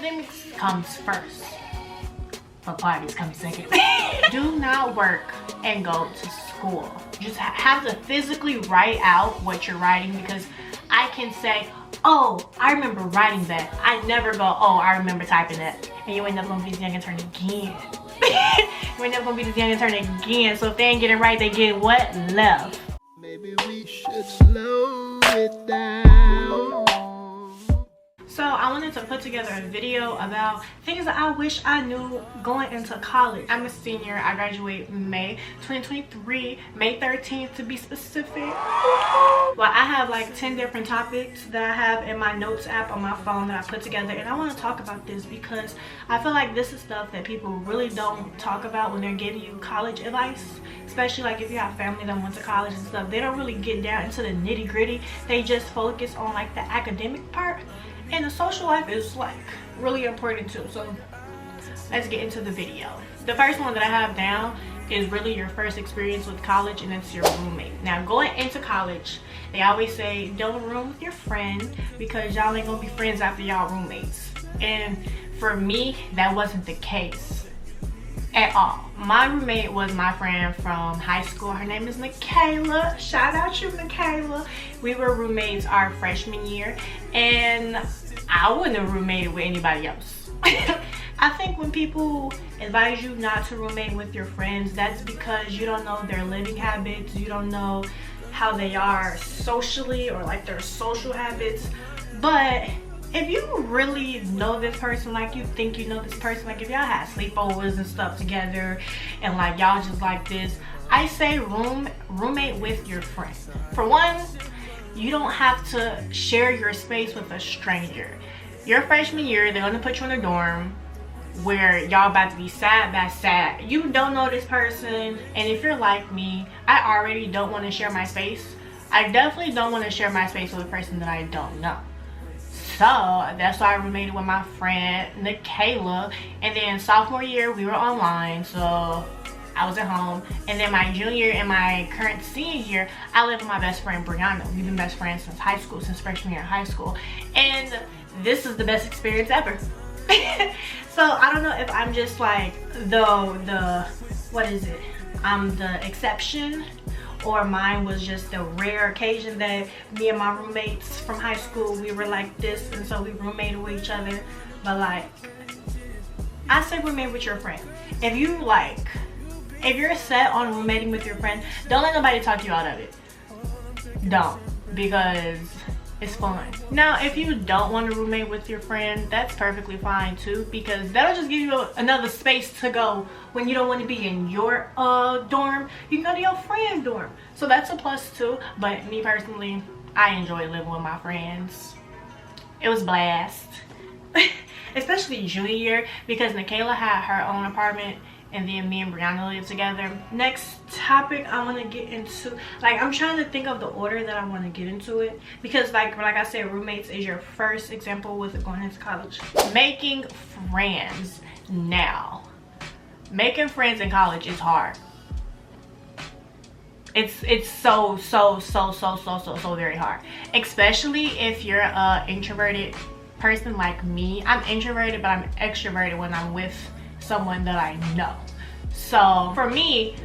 academics comes first, but parties come second. Do not work and go to school. Just have to physically write out what you're writing, because I can say, oh, I remember writing that. I never go, oh, I remember typing that. And you end up gonna be this young intern again. You end up gonna be this young intern again. So if they ain't getting right, they get what? Left. Maybe we should slow it down. So I wanted to put together a video about things that I wish I knew going into college. I'm a senior. I graduate May 2023, May 13th to be specific. Well, I have like 10 different topics that I have in my notes app on my phone that I put together, and I want to talk about this because I feel like this is stuff that people really don't talk about when they're giving you college advice. Especially like if you have family that went to college and stuff, they don't really get down into the nitty-gritty. They just focus on like the academic part. And the social life is like really important too. So let's get into the video. The first one that I have down is really your first experience with college, and it's your roommate. Now going into college, they always say don't room with your friend because y'all ain't gonna be friends after y'all roommates. And for me, that wasn't the case at all. My roommate was my friend from high school. Her name is Michaela. Shout out to Michaela. We were roommates our freshman year, and I wouldn't have roommated with anybody else. I think when people advise you not to roommate with your friends, that's because you don't know their living habits, you don't know how they are socially or like their social habits. But if you really know this person, like you think you know this person, like if y'all had sleepovers and stuff together and like y'all just like this, I say roommate with your friend. For one, you don't have to share your space with a stranger. Your freshman year, they're gonna put you in a dorm where y'all about to be side by side. You don't know this person, and if you're like me, I already don't want to share my space. I definitely don't want to share my space with a person that I don't know. So that's why I roommated with my friend Michaela. And then sophomore year we were online, so I was at home. And then my junior and my current senior year, I lived with my best friend Brianna. We've been best friends since high school, since freshman year of high school, and this is the best experience ever. So I don't know if I'm just like the what is it, I'm the exception, or mine was just a rare occasion that me and my roommates from high school, we were like this, and so we roommated with each other. But like, I say roommate with your friend. If you're set on roommating with your friend, don't let nobody talk you out of it. Don't, because it's fun. Now if you don't want to roommate with your friend, that's perfectly fine too, because that'll just give you another space to go when you don't want to be in your dorm. You can go to your friend dorm, so that's a plus too. But me personally, I enjoy living with my friends. It was blast. Especially junior year, because Michaela had her own apartment and then me and Brianna lived together. Next topic I want to get into, like I'm trying to think of the order that I want to get into it, because like I said, roommates is your first example with going into college. Making friends. Now making friends in college is hard. It's so very hard, especially if you're a introverted person like me. I'm introverted, but I'm extroverted when I'm with someone that I know. So for me,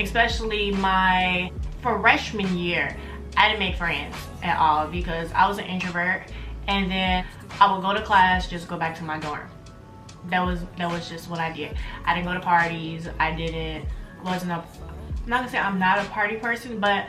especially my freshman year, I didn't make friends at all because I was an introvert, and then I would go to class, just go back to my dorm. That was just what I did. I didn't go to parties. I'm not gonna say I'm not a party person, but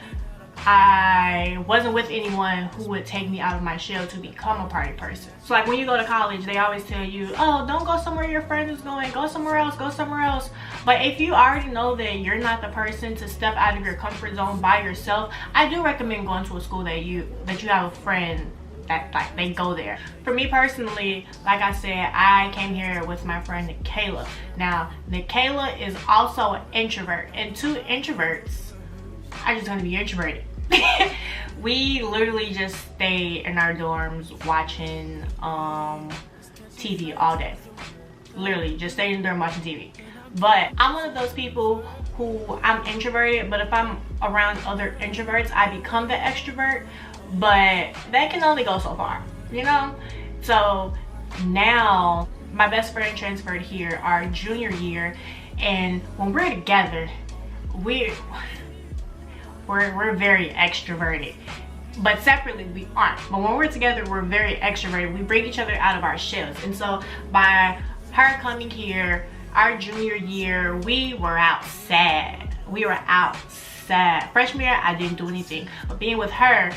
I wasn't with anyone who would take me out of my shell to become a party person. So like when you go to college, they always tell you, oh, don't go somewhere your friend is going, go somewhere else, go somewhere else. But if you already know that you're not the person to step out of your comfort zone by yourself, I do recommend going to a school that you have a friend that like they go there. For me personally, like I said, I came here with my friend Michaela. Now Michaela is also an introvert, and two introverts are just gonna be introverted. We literally just stay in our dorms watching TV all day. Literally just stay in the dorm watching TV. But I'm one of those people who, I'm introverted, but if I'm around other introverts, I become the extrovert. But that can only go so far, you know? So now my best friend transferred here our junior year, and when we're together, we're very extroverted. But separately we aren't. But when we're together, we're very extroverted. We bring each other out of our shells. And so by her coming here our junior year, we were out sad. We were out sad. Freshman year, I didn't do anything. But being with her,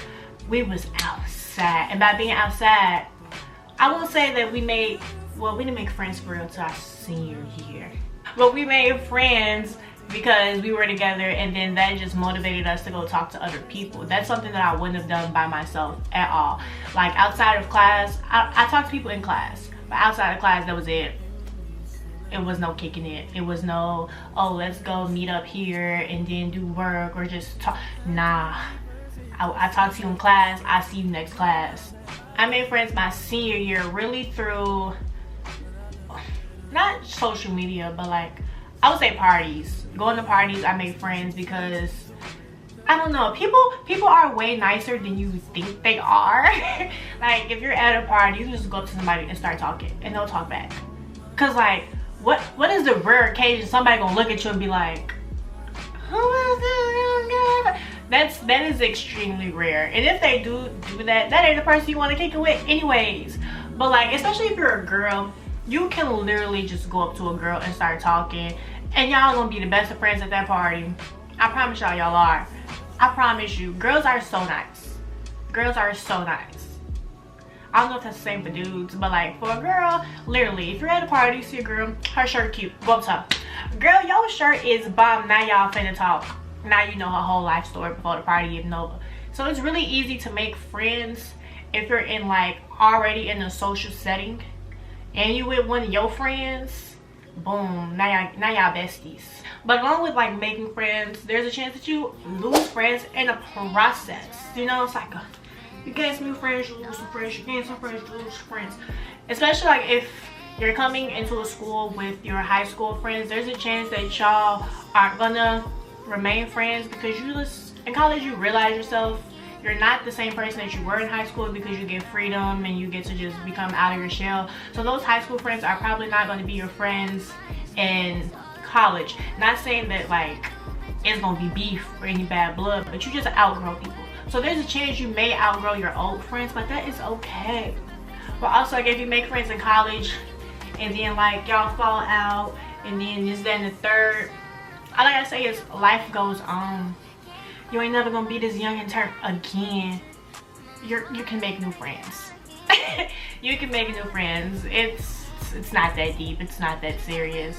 we was outside. And by being outside, I won't say that we made, well, we didn't make friends for real until our senior year. But we made friends because we were together, and then that just motivated us to go talk to other people. That's something that I wouldn't have done by myself at all. Like outside of class, I talked to people in class, but outside of class, that was it. It was no kicking it. It was no, oh, let's go meet up here and then do work or just talk. Nah, I talk to you in class, I see you next class. I made friends my senior year really through, not social media, but like, I would say parties. Going to parties, I made friends because, I don't know, people are way nicer than you think they are. Like, if you're at a party, you just go up to somebody and start talking, and they'll talk back. Cause like, what is the rare occasion somebody gonna look at you and be like, who is this? That is extremely rare. And if they do that ain't the person you want to kick it with anyways. But like, especially if you're a girl, you can literally just go up to a girl and start talking, and y'all gonna be the best of friends at that party. I promise y'all are. I promise you. Girls are so nice. Girls are so nice. I don't know if that's the same for dudes, but like for a girl, literally, if you're at a party, you see a girl, her shirt cute, go up to her. Girl, your shirt is bomb. Now y'all finna talk. Now you know her whole life story before the party even over. So it's really easy to make friends if you're in like already in a social setting, and you with one of your friends. Boom, now y'all besties. But along with like making friends, there's a chance that you lose friends in the process. You know, it's like you gain some new friends, you lose some friends, you gain some friends, you lose friends. Especially like if you're coming into a school with your high school friends, there's a chance that y'all aren't gonna remain friends, because you just in college you realize yourself, you're not the same person that you were in high school, because you get freedom and you get to just become out of your shell. So those high school friends are probably not going to be your friends in college. Not saying that like it's going to be beef or any bad blood, but you just outgrow people. So there's a chance you may outgrow your old friends, but that is okay. But also, like, if you make friends in college and then like y'all fall out and then this, that, and the third, all I gotta say is life goes on. You ain't never gonna be this young and turn again. You can make new friends. You can make new friends. It's not that deep. It's not that serious.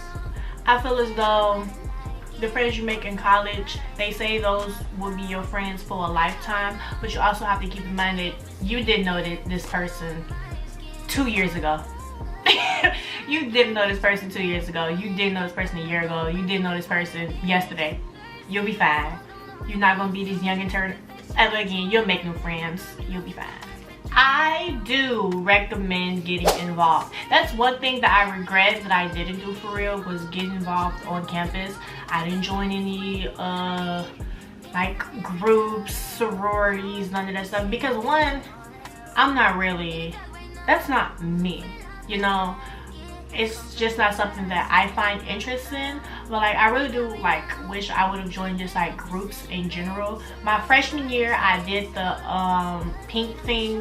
I feel as though the friends you make in college, they say those will be your friends for a lifetime, but you also have to keep in mind that you didn't know that this person 2 years ago. You didn't know this person 2 years ago. You didn't know this person a year ago. You didn't know this person yesterday. You'll be fine. You're not gonna be this young and turn ever again. You'll make new friends. You'll be fine. I do recommend getting involved. That's one thing that I regret that I didn't do for real, was getting involved on campus. I didn't join any like groups, sororities, none of that stuff, because one, I'm not really, that's not me, you know. It's just not something that I find interest in. But like, I really do like wish I would have joined just like groups in general. My freshman year I did the Pink thing,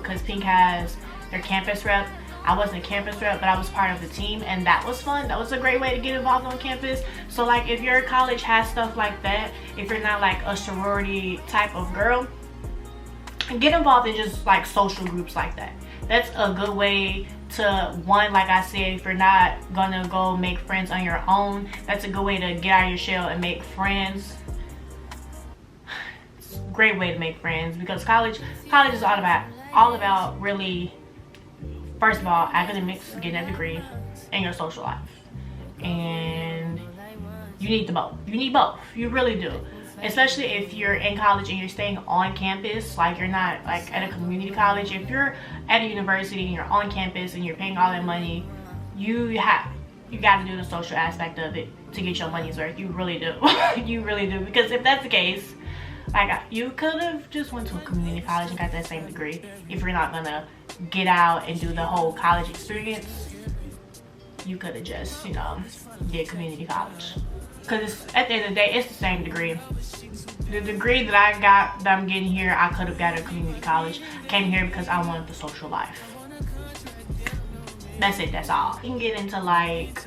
because Pink has their campus rep. I wasn't a campus rep, but I was part of the team, and that was fun. That was a great way to get involved on campus. So like, if your college has stuff like that, if you're not like a sorority type of girl, get involved in just like social groups like that. That's a good way to, one, like I said, if you're not gonna go make friends on your own, that's a good way to get out of your shell and make friends. It's a great way to make friends, because college is all about really, first of all, academics, getting a degree, and your social life. And you need both. You need both. You really do. Especially if you're in college and you're staying on campus, like you're not like at a community college. If you're at a university and you're on campus and you're paying all that money, you got to do the social aspect of it to get your money's worth. You really do. You really do. Because if that's the case, like, you could have just went to a community college and got that same degree if you're not gonna get out and do the whole college experience. you could have just, you know, did community college. Because at the end of the day, it's the same degree. The degree that I got, that I'm getting here, I could have got at community college. I came here because I wanted the social life. That's it, that's all. You can get into like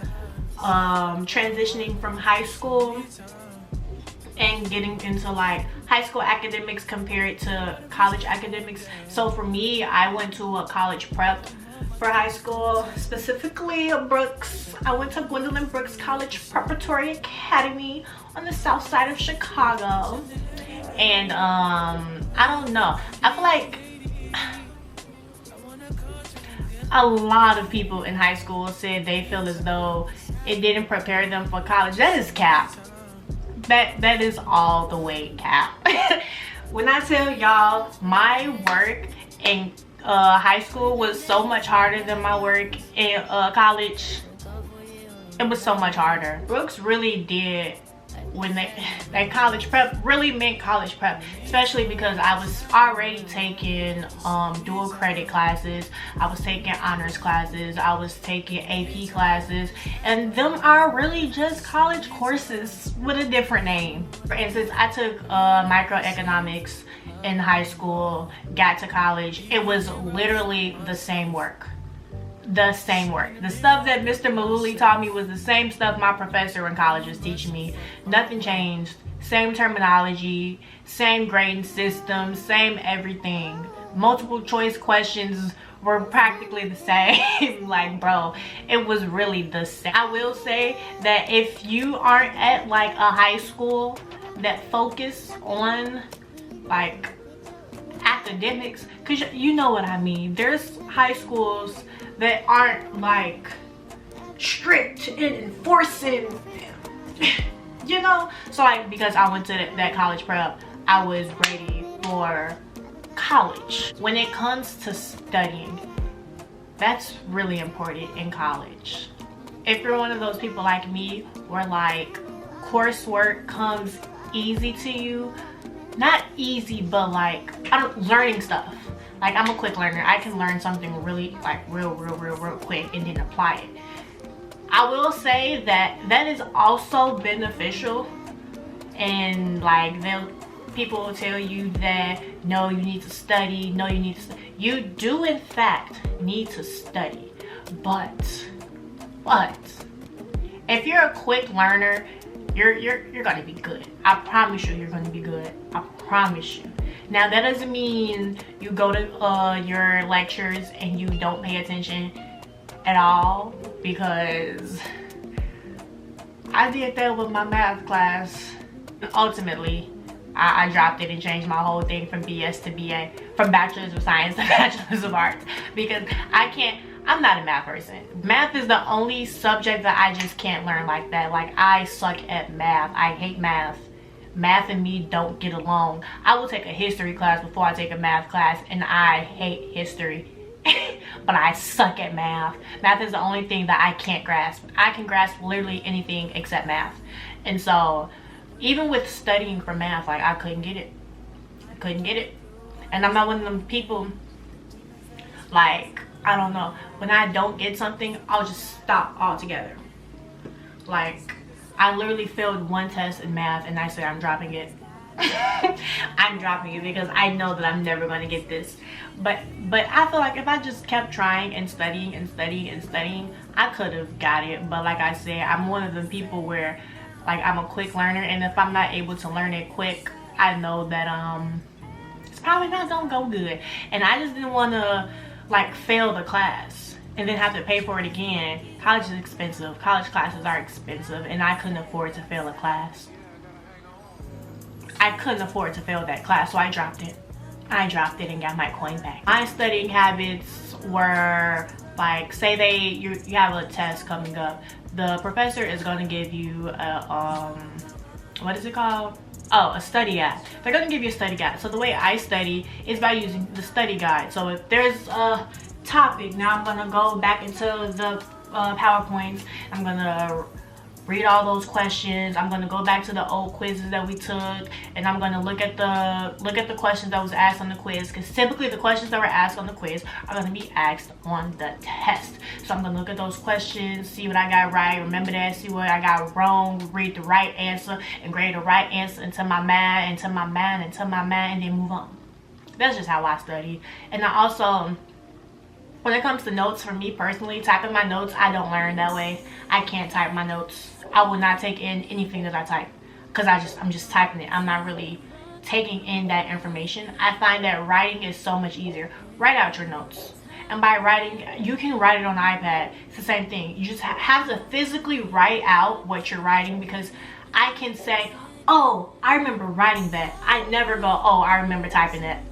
transitioning from high school and getting into like high school academics compared to college academics. So for me, I went to a college prep for high school, specifically Brooks. I went to Gwendolyn Brooks College Preparatory Academy on the south side of Chicago. And I don't know, I feel like a lot of people in high school said they feel as though it didn't prepare them for college. That is cap. That is all the way cap. When I tell y'all, my work in high school was so much harder than my work in college. It was so much harder. Brooks really did, when that college prep really meant college prep, especially because I was already taking dual credit classes, I was taking honors classes, I was taking AP classes, and them are really just college courses with a different name. For instance, I took microeconomics in high school, got to college, it was literally the same work. The same work. The stuff that Mr. Maluli taught me was the same stuff my professor in college was teaching me. Nothing changed. Same terminology, same grading system, same everything. Multiple choice questions were practically the same. Like, bro, it was really the same. I will say that if you aren't at like a high school that focus on like academics, because you know what I mean, there's high schools that aren't like strict in enforcing, you know. So like, because I went to that college prep, I was ready for college. When it comes to studying, that's really important in college. If you're one of those people like me where like coursework comes easy to you, not easy, but like learning stuff. Like, I'm a quick learner. I can learn something really like real quick and then apply it. I will say that that is also beneficial, and like people will tell you that no, you need to study, no, you need to study. You do in fact need to study, but if you're a quick learner, you're gonna be good. I promise you, you're gonna be good. I promise you. Now that doesn't mean you go to your lectures and you don't pay attention at all, because I did that with my math class. Ultimately, I dropped it and changed my whole thing from BS to BA, from Bachelor's of Science to Bachelor's of Arts, because I'm not a math person. Math is the only subject that I just can't learn like that. Like, I suck at math. I hate math. Math and me don't get along. I will take a history class before I take a math class, and I hate history. But I suck at math. Math is the only thing that I can't grasp. I can grasp literally anything except math. And so, even with studying for math, like, I couldn't get it. I couldn't get it. And I'm not one of them people, like, I don't know, when I don't get something, I'll just stop altogether. Like, I literally failed one test in math and I said I'm dropping it. I'm dropping it because I know that I'm never going to get this. But I feel like if I just kept trying and studying and studying and studying, I could have got it. But like I said, I'm one of the people where like I'm a quick learner, and if I'm not able to learn it quick, I know that it's probably not gonna go good. And I just didn't want to like fail the class and then have to pay for it again. College is expensive. College classes are expensive, and I couldn't afford to fail a class. I couldn't afford to fail that class, so I dropped it. I dropped it and got my coin back. My studying habits were like, say you have a test coming up. The professor is going to give you a, what is it called? Oh, a study guide. They're going to give you a study guide. So the way I study is by using the study guide. So if there's a topic, now I'm going to go back into the PowerPoints. I'm going to read all those questions. I'm going to go back to the old quizzes that we took, and I'm going to look at the questions that was asked on the quiz, because typically the questions that were asked on the quiz are going to be asked on the test. So I'm going to look at those questions, see what I got right, remember that, see what I got wrong, read the right answer, and grade the right answer into my mind, and then move on. That's just how I study. And I also, when it comes to notes, for me personally, typing my notes, I don't learn that way. I can't type my notes. I will not take in anything that I type, because I'm just typing it. I'm not really taking in that information. I find that writing is so much easier. Write out your notes. And by writing, you can write it on iPad. It's the same thing. You just have to physically write out what you're writing, because I can say, oh, I remember writing that. I never go, oh, I remember typing that.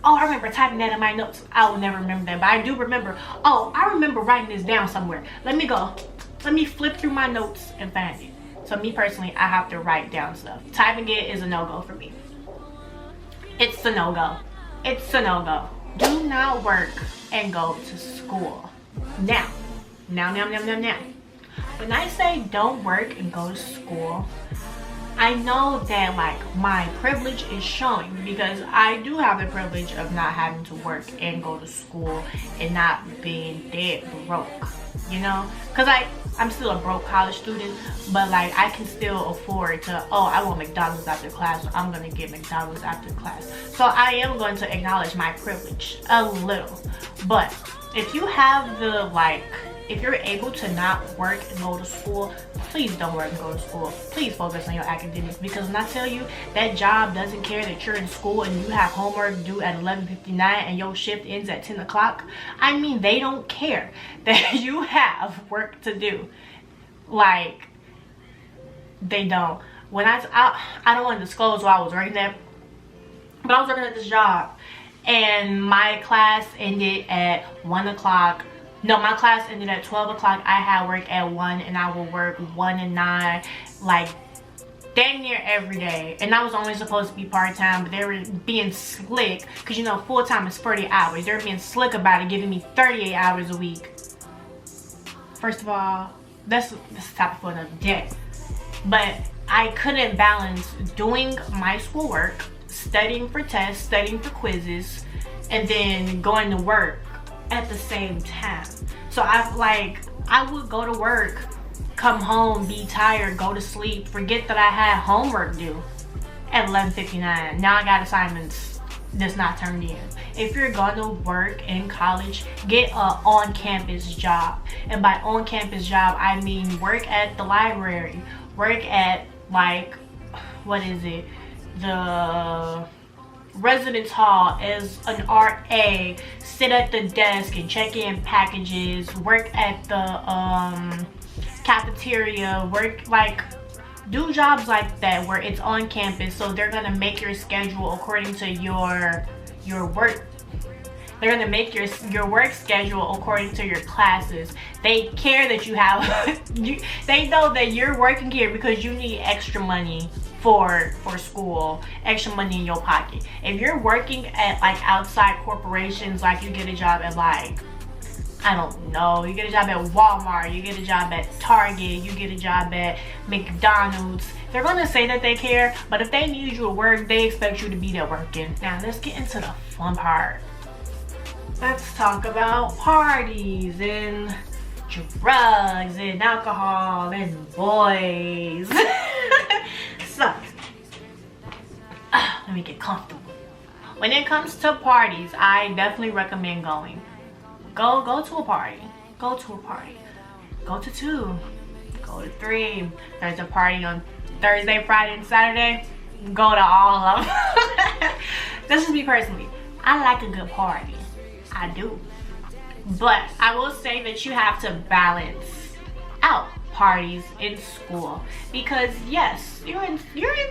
Oh, I remember typing that in my notes. I will never remember that, but I do remember, oh, I remember writing this down somewhere. Let me flip through my notes and find it. So me personally, I have to write down stuff. Typing it is a no-go for me. It's a no-go. It's a no-go. Do not work and go to school. Now. When I say don't work and go to school, I know that like my privilege is showing, because I do have the privilege of not having to work and go to school and not being dead broke, you know, because I'm still a broke college student, but like I can still afford to, oh, I want McDonald's after class, so I'm gonna get McDonald's after class. So I am going to acknowledge my privilege a little. But if you have the if you're able to not work and go to school, please don't work and go to school. Please focus on your academics, because when I tell you that job doesn't care that you're in school and you have homework due at 11:59 and your shift ends at 10 o'clock, I mean, they don't care that you have work to do. Like, they don't. When I don't want to disclose why I was working there, but I was working at this job and my class ended at 1 o'clock. No, my class ended at 12 o'clock. I had work at 1, and I would work 1 and 9, like dang near every day. And I was only supposed to be part-time, but they were being slick, because you know full-time is 40 hours. They're being slick about it, giving me 38 hours a week. First of all, that's a topic for another day. But I couldn't balance doing my schoolwork, studying for tests, studying for quizzes, and then going to work at the same time. So I would go to work, come home, be tired, go to sleep, forget that I had homework due at 11:59. Now I got assignments that's not turned in. If you're going to work in college, get a on-campus job. And by on-campus job, I mean work at the library, work at the residence hall as an RA, sit at the desk and check in packages, work at the cafeteria, do jobs like that where it's on campus. So they're gonna make your schedule according to your work. They're gonna make your work schedule according to your classes. They care that you have they know that you're working here because you need extra money for school, extra money in your pocket. If you're working at outside corporations, you get a job at I don't know, you get a job at Walmart, you get a job at Target, you get a job at McDonald's, they're gonna say that they care, but if they need you to work, they expect you to be there working. Now let's get into the fun part. Let's talk about parties and drugs and alcohol and boys. So, let me get comfortable. When it comes to parties, I definitely recommend going. Go to a party. Go to a party. Go to 2. Go to 3. There's a party on Thursday, Friday, and Saturday. Go to all of them. This is me personally. I like a good party. I do. But I will say that you have to balance out parties in school, because yes, you're in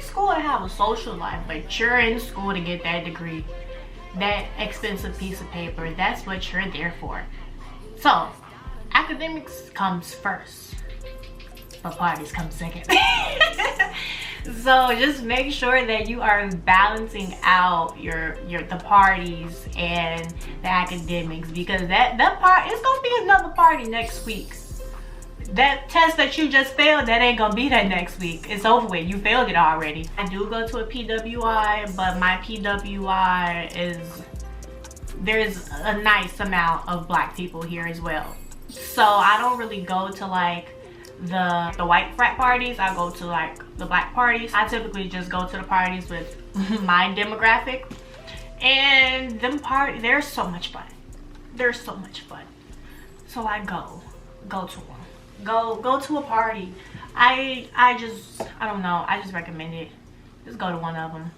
school to have a social life, but you're in school to get that degree, that expensive piece of paper. That's what you're there for. So academics comes first, but parties come second. So just make sure that you are balancing out the parties and the academics, because that part, it's gonna be another party next week. that test that you just failed, that ain't gonna be that next week. It's over with. You failed it already. I do go to a PWI, but my PWI is, there's a nice amount of black people here as well. So I don't really go to like the white frat parties. I go to like the black parties. I typically just go to the parties with my demographic, and them they're so much fun. They're so much fun. So I go to one. Go to a party. I don't know, I just recommend it. Just go to one of them.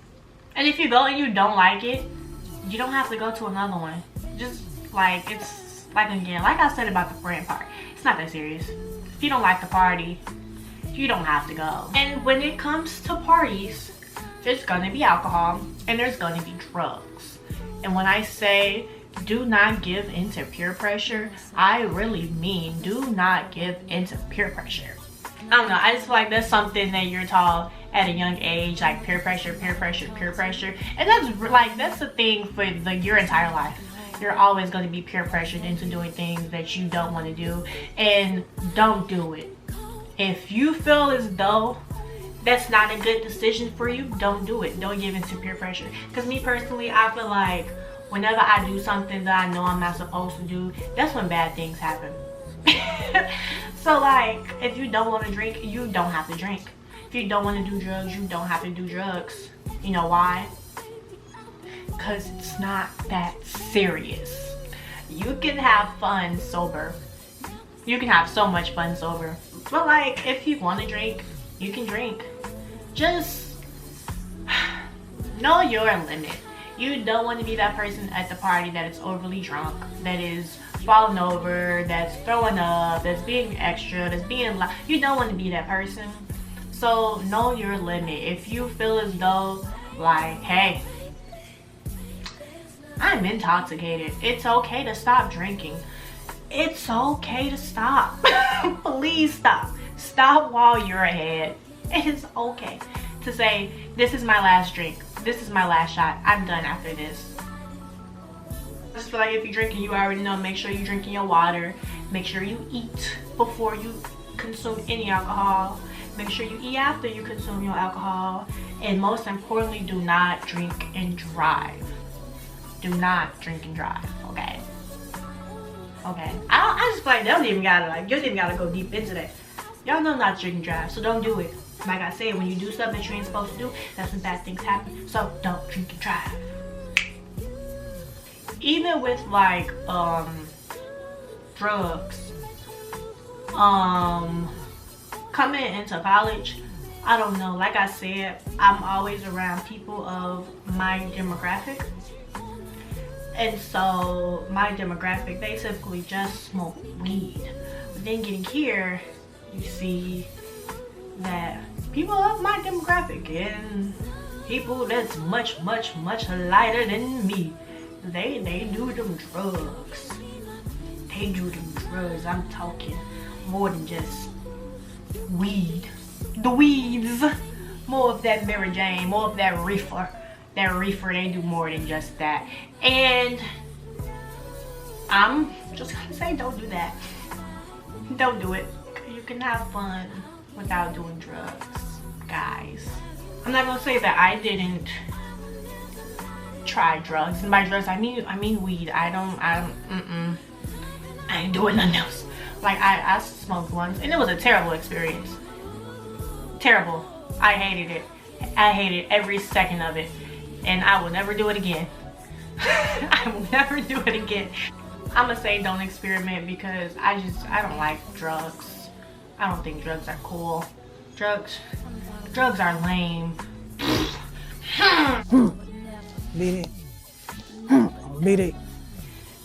And if you go and you don't like it, you don't have to go to another one. Just like, it's like, again, like I said about the friend part, it's not that serious. If you don't like the party, you don't have to go. And when it comes to parties, there's gonna be alcohol and there's gonna be drugs. And when I say do not give into peer pressure, I really mean do not give into peer pressure. I don't know, I just feel like that's something that you're taught at a young age, like peer pressure, peer pressure, peer pressure. And that's the thing for your entire life. You're always going to be peer pressured into doing things that you don't want to do, and don't do it. If you feel as though that's not a good decision for you, don't do it. Don't give into peer pressure. Because me personally, I feel like whenever I do something that I know I'm not supposed to do, that's when bad things happen. So like, if you don't want to drink, you don't have to drink. If you don't want to do drugs, you don't have to do drugs. You know why? Because it's not that serious. You can have fun sober. You can have so much fun sober. But like, if you want to drink, you can drink. Just know your limit. You don't want to be that person at the party that is overly drunk, that is falling over, that's throwing up, that's being extra, that's being loud. You don't want to be that person. So know your limit. If you feel as though like, hey, I'm intoxicated, it's okay to stop drinking. It's okay to stop. Please stop. Stop while you're ahead. It is okay to say, this is my last drink. This is my last shot. I'm done after this. I just feel like if you're drinking, you already know, make sure you're drinking your water. Make sure you eat before you consume any alcohol. Make sure you eat after you consume your alcohol. And most importantly, do not drink and drive. Do not drink and drive, okay? Okay. I just feel like you don't even gotta go deep into that. Y'all know not to drink and drive, so don't do it. Like I said, when you do stuff that you ain't supposed to do, that's when bad things happen. So don't drink and drive. Even with like drugs, coming into college, I don't know, like I said, I'm always around people of my demographic. And so my demographic, they typically just smoke weed. But then getting here, you see that people of my demographic and people that's much lighter than me, they do them drugs. They do them drugs. I'm talking more than just weed. The weeds. More of that Mary Jane, more of that reefer. That reefer, they do more than just that. And I'm just gonna say, don't do that. Don't do it. You can have fun without doing drugs, guys. I'm not gonna say that I didn't try drugs. And by drugs, I mean weed. I ain't doing nothing else. Like I smoked once and it was a terrible experience. Terrible. I hated it. I hated every second of it. And I will never do it again. I will never do it again. I'm gonna say don't experiment because I don't like drugs. I don't think drugs are cool. Drugs are lame. Beat it. Beat it.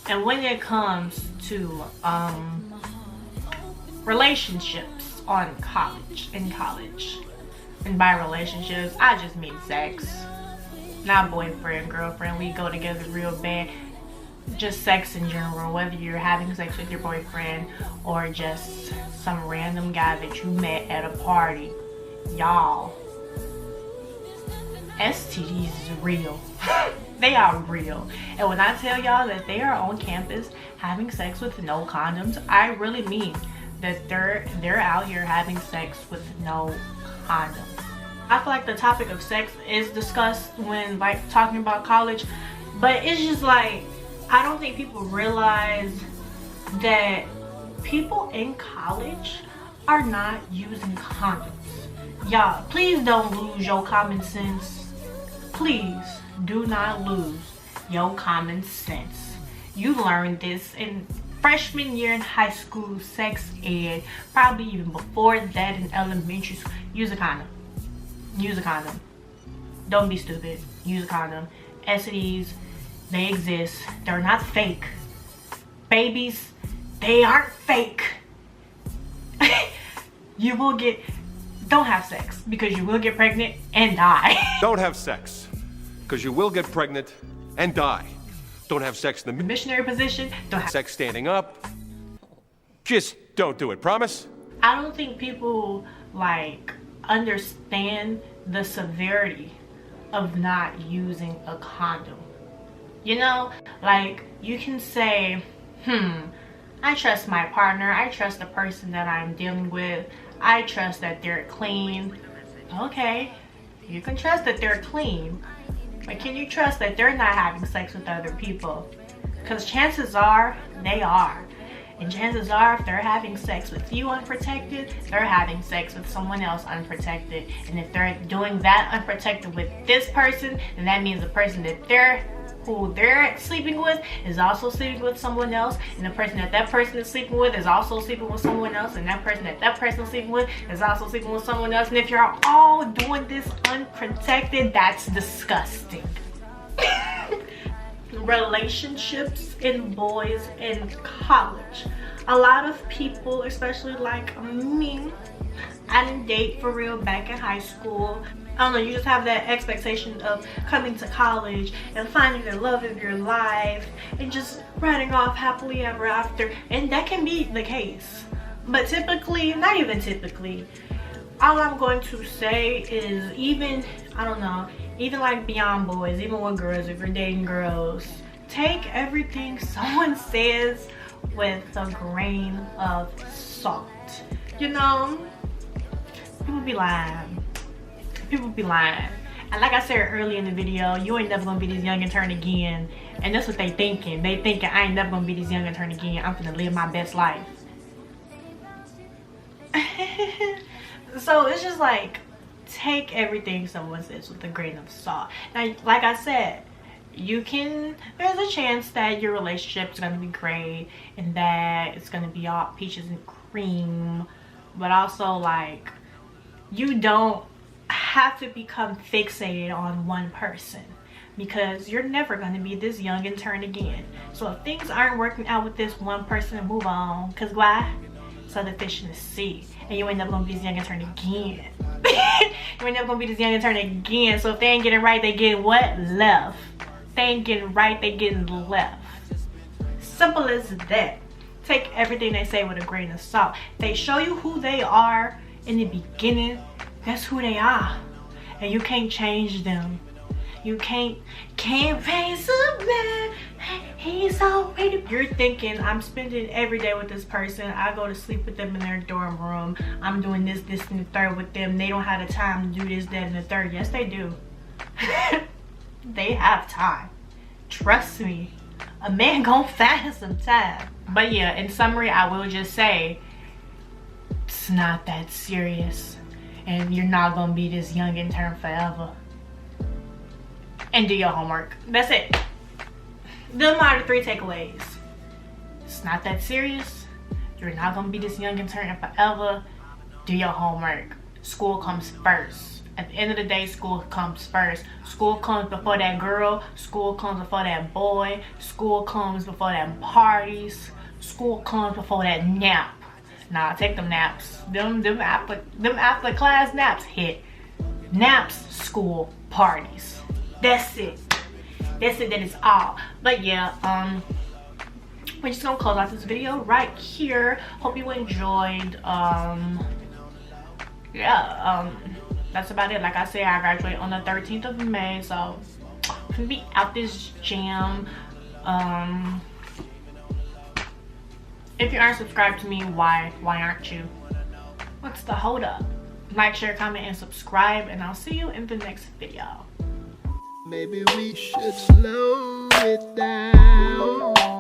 And when it comes to relationships in college, and by relationships, I just mean sex. Not boyfriend, girlfriend, we go together real bad. Just sex in general, whether you're having sex with your boyfriend or just some random guy that you met at a party. Y'all, STDs is real. They are real. And when I tell y'all that they are on campus having sex with no condoms, I really mean that they're out here having sex with no condom. I feel like the topic of sex is discussed when like talking about college, but it's just like I don't think people realize that people in college are not using condoms. Y'all, please don't lose your common sense. Please do not lose your common sense. You learned this in freshman year in high school, sex ed, probably even before that in elementary school. Use a condom. Use a condom. Don't be stupid. Use a condom. STDs, they exist. They're not fake. Babies, they aren't fake. You will get, don't have sex because you will get pregnant and die. Don't have sex because you will get pregnant and die. Don't have sex in the missionary position. Don't have sex standing up. Just don't do it. Promise? I don't think people like understand the severity of not using a condom. You know, like you can say, I trust my partner, I trust the person that I'm dealing with, I trust that they're clean. Okay, you can trust that they're clean, but can you trust that they're not having sex with other people? Because chances are they are. And chances are if they're having sex with you unprotected, they're having sex with someone else unprotected. And if they're doing that unprotected with this person, then that means the person that they're sleeping with is also sleeping with someone else, and the person that person is sleeping with is also sleeping with someone else, and that person that person is sleeping with is also sleeping with someone else. And if you're all doing this unprotected, that's disgusting. Relationships in boys in college. A lot of people, especially like me, I didn't date for real back in high school. I don't know, you just have that expectation of coming to college and finding the love of your life and just running off happily ever after. And that can be the case. But typically, not even typically, all I'm going to say is even, I don't know, even like beyond boys, even with girls, if you're dating girls, take everything someone says with a grain of salt. You know, people be lying. People be lying. And like I said earlier in the video, you ain't never gonna be this young and turn again. And that's what they thinking. They thinking I ain't never gonna be this young and turn again. I'm gonna live my best life. So it's just like, take everything someone says with a grain of salt. Now, like I said, there's a chance that your relationship is gonna be great and that it's gonna be all peaches and cream. But also, like, you don't have to become fixated on one person, because you're never going to be this young and turn again. So if things aren't working out with this one person, move on. Because why? So the fish in the sea. And you ain't never going to be this young and turn again. You ain't never going to be this young and turn again. So if they ain't getting right, they getting what? Left. If they ain't getting right, they getting left. Simple as that. Take everything they say with a grain of salt. They show you who they are in the beginning. That's who they are, and you can't change them. You can't face a man. He's already. You're thinking, I'm spending every day with this person. I go to sleep with them in their dorm room. I'm doing this, and the third with them. They don't have the time to do this, that, and the third. Yes, they do. They have time. Trust me. A man gonna find some time. But yeah, in summary, I will just say, it's not that serious. And you're not gonna be this young intern forever. And do your homework. That's it. Them are the 3 takeaways. It's not that serious. You're not gonna be this young intern forever. Do your homework. School comes first. At the end of the day, school comes first. School comes before that girl. School comes before that boy. School comes before that parties. School comes before that nap. Nah, take them naps. Them after class naps hit. Naps, school, parties. That's it. That's it. That is all. But yeah, we're just gonna close out this video right here. Hope you enjoyed. That's about it. Like I said, I graduate on the 13th of May, so I'm gonna be out this jam. If you aren't subscribed to me, why aren't you? What's the hold up? Like, share, comment, and subscribe, and I'll see you in the next video. Maybe we should slow it down.